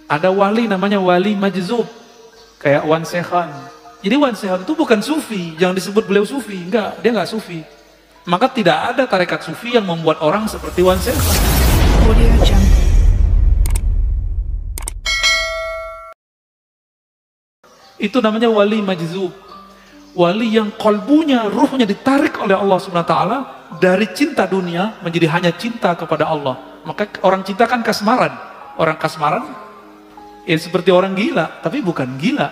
Ada wali namanya wali majzub, kayak Wan Sekhan. Jadi Wan Sekhan itu bukan sufi, jangan disebut beliau sufi, enggak, dia enggak sufi. Maka tidak ada tarekat sufi yang membuat orang seperti Wan Sekhan. Itu namanya wali majzub. Wali yang kolbunya, ruhnya ditarik oleh Allah SWT dari cinta dunia menjadi hanya cinta kepada Allah. Maka orang cinta kan kasmaran. Orang kasmaran ya seperti orang gila, tapi bukan gila.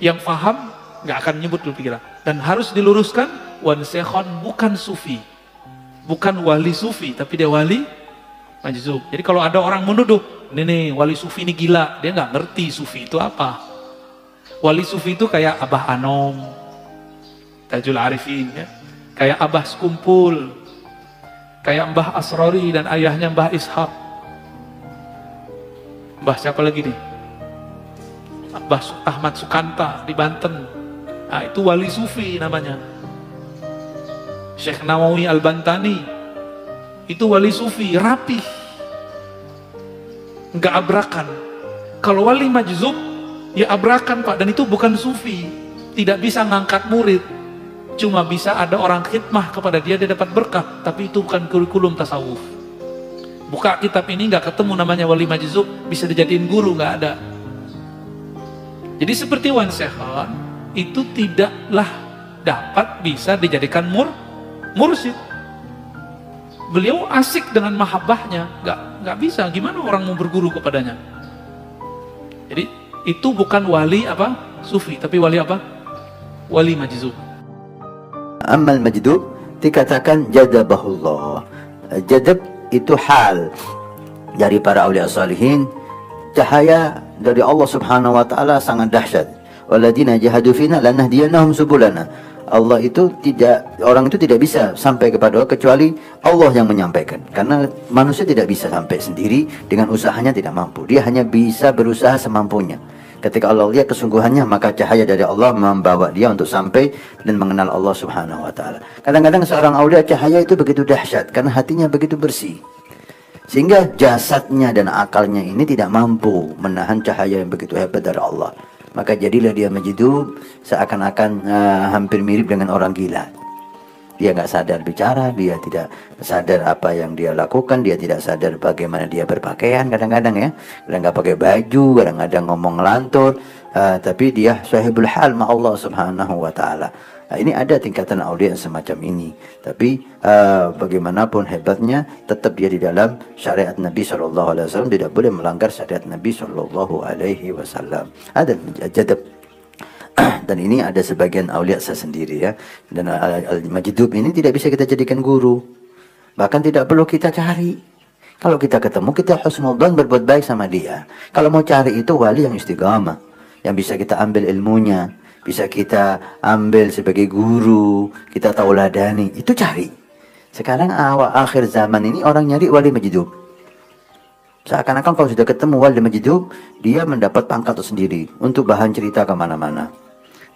Yang paham nggak akan nyebut dulu pikiran. Dan harus diluruskan, Wan Sekhan bukan sufi, bukan wali sufi, tapi dia wali majzub. Jadi kalau ada orang menuduh, nih wali sufi ini gila, dia nggak ngerti sufi itu apa. Wali sufi itu kayak Abah Anom, Tajul Arifin, ya. Kayak Abah Sekumpul, kayak Mbah Asrori dan ayahnya Mbah Ishaq. Mbah siapa lagi nih? Mbah Ahmad Sukanta di Banten. Nah, itu wali sufi namanya. Syekh Nawawi Al-Bantani, itu wali sufi, rapih, nggak abrakan. Kalau wali majzub, ya abrakan Pak, dan itu bukan sufi, tidak bisa ngangkat murid, cuma bisa ada orang khidmah kepada dia, dia dapat berkah, tapi itu bukan kurikulum tasawuf. Buka kitab ini nggak ketemu namanya wali majzub, bisa dijadiin guru, nggak ada. Jadi seperti Wan Sekhan, itu tidaklah dapat bisa dijadikan mursyid. Beliau asik dengan mahabbahnya, nggak bisa. Gimana orang mau berguru kepadanya? Jadi itu bukan wali apa sufi, tapi wali apa? Wali majzub. Amal majdub dikatakan jadabahullah. Jadab itu hal dari para awliya salihin. Cahaya dari Allah Subhanahu wa taala sangat dahsyat. Waladina jahadu fina lanahdiyanahum subulana. Allah itu orang itu tidak bisa sampai kepada Allah kecuali Allah yang menyampaikan. Karena manusia tidak bisa sampai sendiri, dengan usahanya tidak mampu. Dia hanya bisa berusaha semampunya. Ketika Allah lihat kesungguhannya, maka cahaya dari Allah membawa dia untuk sampai dan mengenal Allah Subhanahu wa taala. Kadang-kadang seorang aulia cahaya itu begitu dahsyat karena hatinya begitu bersih, sehingga jasadnya dan akalnya ini tidak mampu menahan cahaya yang begitu hebat dari Allah. Maka jadilah dia majzub, seakan-akan hampir mirip dengan orang gila. Dia nggak sadar bicara, dia tidak sadar apa yang dia lakukan, dia tidak sadar bagaimana dia berpakaian kadang-kadang ya. Kadang nggak pakai baju, kadang-kadang ngomong ngelantur, tapi dia sahibul hal ma Allah Subhanahu wa taala. Nah, ini ada tingkatan aulia semacam ini. Tapi bagaimanapun hebatnya, tetap dia di dalam syariat Nabi SAW, tidak boleh melanggar syariat Nabi SAW. Ada jadab. Dan ini ada sebagian aulia saya sendiri ya. Dan al-majdub ini tidak bisa kita jadikan guru. Bahkan tidak perlu kita cari. Kalau kita ketemu, kita husnudzan, berbuat baik sama dia. Kalau mau cari itu wali yang istiqamah, yang bisa kita ambil ilmunya, bisa kita ambil sebagai guru, kita tauladani, itu cari. Sekarang awal akhir zaman ini orang nyari wali majdub. Seakan-akan kalau sudah ketemu wali majdub, dia mendapat pangkat tersendiri untuk bahan cerita kemana-mana.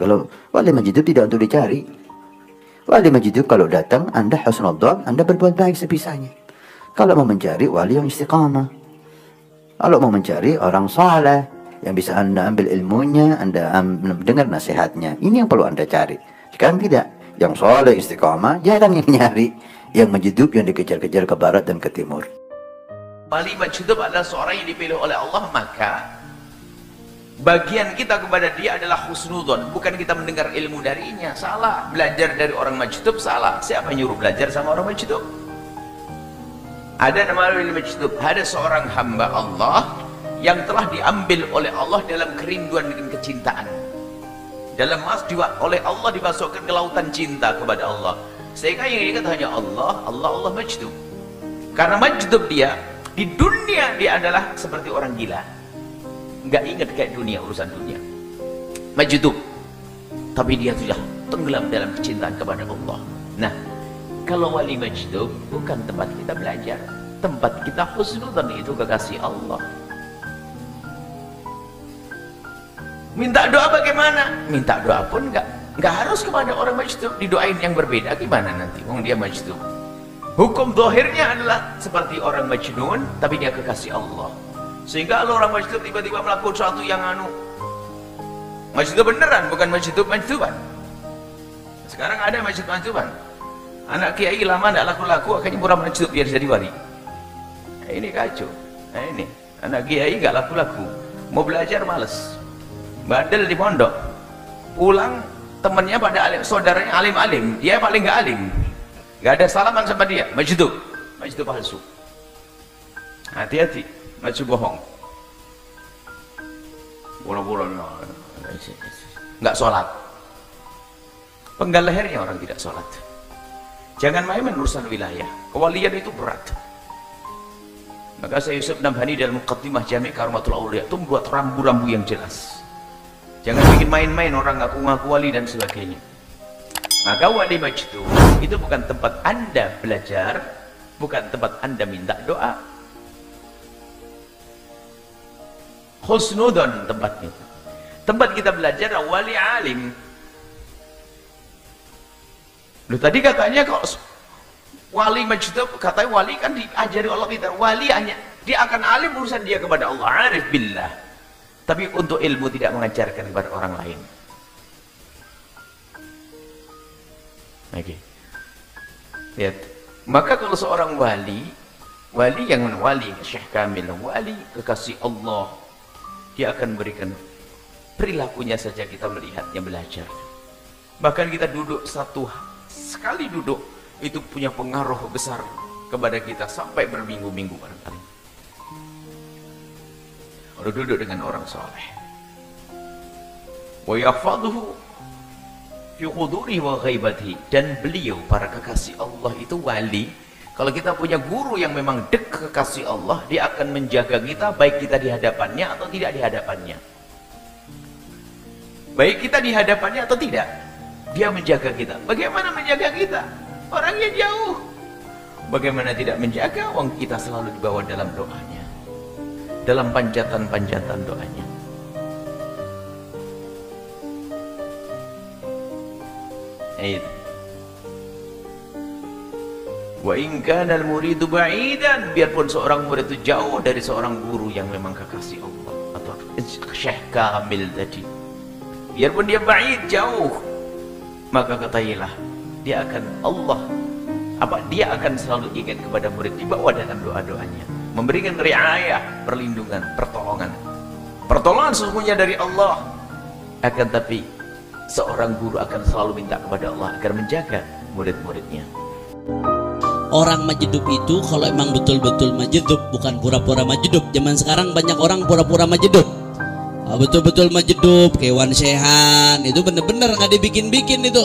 Kalau wali majdub tidak untuk dicari. Wali majdub kalau datang, Anda husnudzan, Anda berbuat baik sebisanya. Kalau mau mencari wali yang istiqamah, kalau mau mencari orang saleh yang bisa Anda ambil ilmunya, Anda dengar nasihatnya, ini yang perlu Anda cari. Sekarang tidak. Yang saleh istiqamah jarang yang nyari. Yang majdub yang dikejar-kejar ke barat dan ke timur. Wali majzub adalah seorang yang dipilih oleh Allah, maka bagian kita kepada dia adalah husnudzon, bukan kita mendengar ilmu darinya. Salah. Belajar dari orang majzub salah. Siapa nyuruh belajar sama orang majzub? Ada nama wali majzub, ada seorang hamba Allah yang telah diambil oleh Allah dalam kerinduan dan kecintaan. Oleh Allah dimasukkan ke lautan cinta kepada Allah. Sehingga yang diingat hanya Allah, Allah majzub. Karena majzub dia di dunia dia adalah seperti orang gila. Nggak ingat kayak dunia, urusan dunia. Majzub, tapi dia sudah tenggelam dalam kecintaan kepada Allah. Nah, kalau wali majzub bukan tempat kita belajar, tempat kita husnudzan, itu kekasih Allah. Minta doa bagaimana? Minta doa pun nggak harus kepada orang majzub, didoain yang berbeda. Gimana nanti? Wong dia majzub. Hukum zahirnya adalah seperti orang majnun, tapi dia kekasih Allah. Sehingga kalau orang majdub tiba-tiba melakukan sesuatu yang majdub beneran, bukan majduban. Sekarang ada majduban. Anak kiai lama tidak laku-laku, akhirnya pura majdub biar jadi wali. Nah, ini kacau. Nah, ini anak kiai nggak laku-laku, mau belajar males, bandel di pondok, pulang temennya pada alim, saudaranya alim-alim, dia paling nggak alim, nggak ada salaman sama dia, majdub palsu. Hati-hati, majdub bohong, bola-bola nggak sholat, penggal lehernya orang tidak sholat. Jangan main urusan wilayah, kewalian itu berat. Maka saya Yusuf Nabhani dalam Muqaddimah Jami' Karamatul Auliya itu membuat rambu-rambu yang jelas. Jangan bikin main-main orang ngaku-ngaku wali dan sebagainya. Maka wali majdub itu bukan tempat Anda belajar, bukan tempat Anda minta doa. Husnudon tempatnya. Tempat kita belajar wali alim. Loh, tadi katanya kok wali majdub, katanya wali kan diajari Allah kita. Wali hanya dia akan alim urusan dia kepada Allah, arif billah. Tapi untuk ilmu tidak mengajarkan kepada orang lain. Oke. Lihat. Maka kalau seorang wali yang wali Syekh Kamil, wali kekasih Allah, dia akan berikan perilakunya saja kita melihatnya, belajar. Bahkan kita duduk sekali duduk itu punya pengaruh besar kepada kita sampai berminggu-minggu barangkali. Kalau duduk dengan orang soleh, wa yahfaduhu fi hudurihi wa ghaibatihi, dan beliau para kekasih Allah itu wali. Kalau kita punya guru yang memang dekat kekasih Allah, dia akan menjaga kita baik kita di hadapannya atau tidak di hadapannya. Baik kita di hadapannya atau tidak, dia menjaga kita. Bagaimana menjaga kita? Orangnya jauh. Bagaimana tidak menjaga? Wong kita selalu dibawa dalam doanya, dalam panjatan-panjatan doanya. Wa in kana al-muridu ba'idan, biarpun seorang murid itu jauh dari seorang guru yang memang kekasih Allah atau Syekh Kamil tadi, biarpun dia ba'id, jauh, maka ketahuilah dia akan selalu ingat kepada murid, dibawa dalam doa-doanya, memberikan riayah, perlindungan, pertolongan sesungguhnya dari Allah. Akan tapi seorang guru akan selalu minta kepada Allah agar menjaga murid-muridnya. Orang majdub itu kalau emang betul-betul majdub, bukan pura-pura majdub. Zaman sekarang banyak orang pura-pura majdub. Betul-betul majdub, kayak Wan Sehan itu bener-bener nggak dibikin-bikin itu.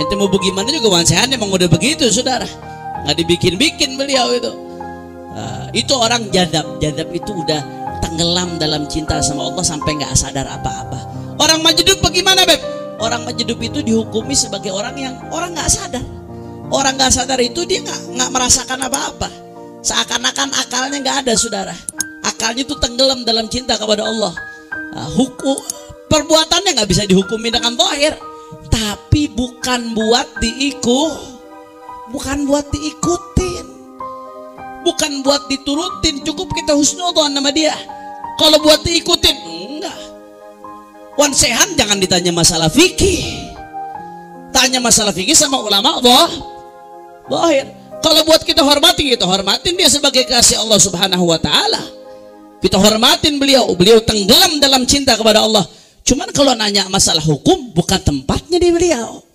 Itu mau bagaimana juga Wan Sehan emang udah begitu, saudara. Nggak dibikin-bikin beliau itu. Itu orang jadab. Jadab itu udah tenggelam dalam cinta sama Allah sampai nggak sadar apa-apa. Orang majdub bagaimana, Beb? Orang majdub itu dihukumi sebagai orang yang orang nggak sadar. Orang nggak sadar itu dia nggak merasakan apa-apa. Seakan-akan akalnya nggak ada, saudara. Akalnya itu tenggelam dalam cinta kepada Allah. Perbuatannya nggak bisa dihukumi dengan zahir, tapi bukan buat diikutin, bukan buat diturutin. Cukup kita husnudzon sama dia. Kalau buat diikutin, enggak. Wan Sehan jangan ditanya masalah fikih, tanya masalah fikih sama ulama zahir. Kalau buat kita hormati, kita hormatin dia sebagai kasih Allah Subhanahu wa Ta'ala. Kita hormatin beliau tenggelam dalam cinta kepada Allah. Cuman kalau nanya masalah hukum, bukan tempatnya di beliau.